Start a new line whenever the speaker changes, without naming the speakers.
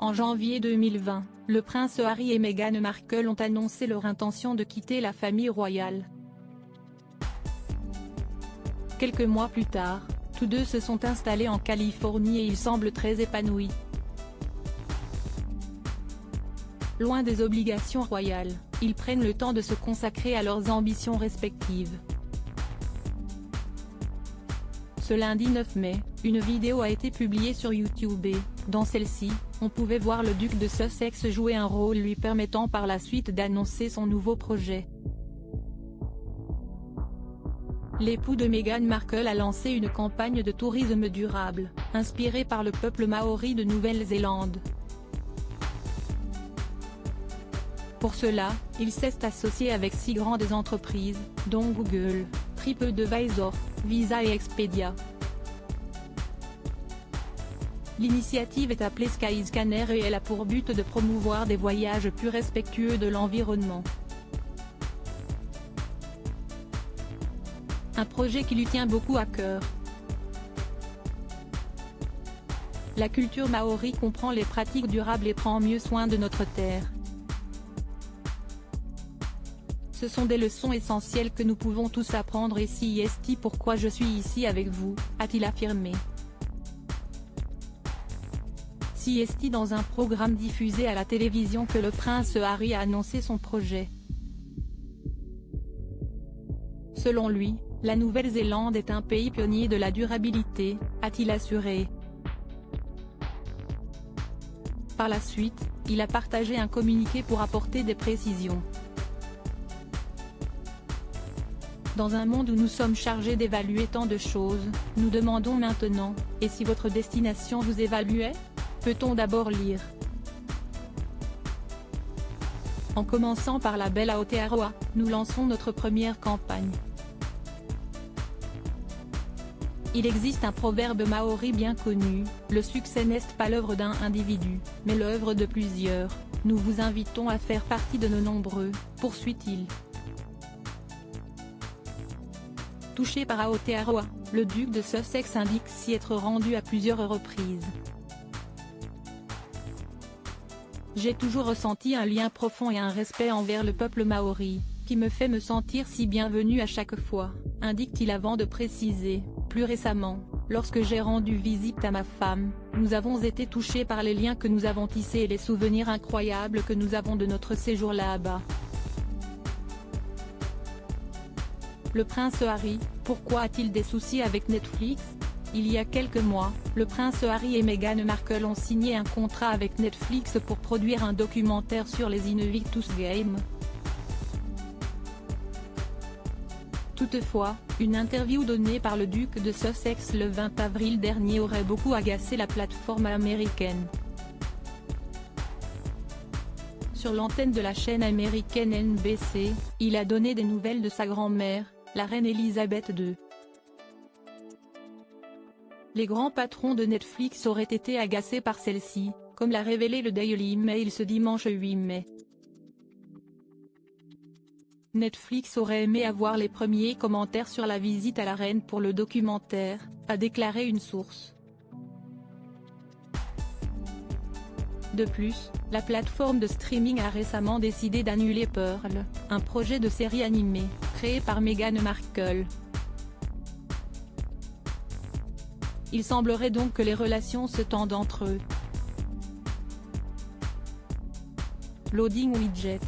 En janvier 2020, le prince Harry et Meghan Markle ont annoncé leur intention de quitter la famille royale. Quelques mois plus tard, tous deux se sont installés en Californie et ils semblent très épanouis. Loin des obligations royales, ils prennent le temps de se consacrer à leurs ambitions respectives. Ce lundi 9 mai, une vidéo a été publiée sur YouTube et, dans celle-ci, on pouvait voir le duc de Sussex jouer un rôle lui permettant par la suite d'annoncer son nouveau projet. L'époux de Meghan Markle a lancé une campagne de tourisme durable, inspirée par le peuple maori de Nouvelle-Zélande. Pour cela, il s'est associé avec 6 grandes entreprises, dont Google, TripAdvisor, Visa et Expedia. L'initiative est appelée Skyscanner et elle a pour but de promouvoir des voyages plus respectueux de l'environnement. Un projet qui lui tient beaucoup à cœur. La culture maori comprend les pratiques durables et prend mieux soin de notre terre. Ce sont des leçons essentielles que nous pouvons tous apprendre et c'est pourquoi je suis ici avec vous, a-t-il affirmé. C'est dans un programme diffusé à la télévision que le prince Harry a annoncé son projet. Selon lui, la Nouvelle-Zélande est un pays pionnier de la durabilité, a-t-il assuré. Par la suite, il a partagé un communiqué pour apporter des précisions. Dans un monde où nous sommes chargés d'évaluer tant de choses, nous demandons maintenant, et si votre destination vous évaluait ? Peut-on d'abord lire ? En commençant par la belle Aotearoa, nous lançons notre première campagne. Il existe un proverbe maori bien connu, le succès n'est pas l'œuvre d'un individu, mais l'œuvre de plusieurs. Nous vous invitons à faire partie de nos nombreux, poursuit-il. Touché par Aotearoa, le duc de Sussex indique s'y être rendu à plusieurs reprises. J'ai toujours ressenti un lien profond et un respect envers le peuple maori, qui me fait me sentir si bienvenu à chaque fois, indique-t-il avant de préciser. Plus récemment, lorsque j'ai rendu visite à ma femme, nous avons été touchés par les liens que nous avons tissés et les souvenirs incroyables que nous avons de notre séjour là-bas. Le prince Harry, pourquoi a-t-il des soucis avec Netflix ? Il y a quelques mois, le prince Harry et Meghan Markle ont signé un contrat avec Netflix pour produire un documentaire sur les Invictus Games. Toutefois, une interview donnée par le duc de Sussex le 20 avril dernier aurait beaucoup agacé la plateforme américaine. Sur l'antenne de la chaîne américaine NBC, il a donné des nouvelles de sa grand-mère, la reine Elisabeth II. Les grands patrons de Netflix auraient été agacés par celle-ci, comme l'a révélé le Daily Mail ce dimanche 8 mai. Netflix aurait aimé avoir les premiers commentaires sur la visite à la reine pour le documentaire, a déclaré une source. De plus, la plateforme de streaming a récemment décidé d'annuler Pearl, un projet de série animée, créé par Meghan Markle. Il semblerait donc que les relations se tendent entre eux. Loading widget.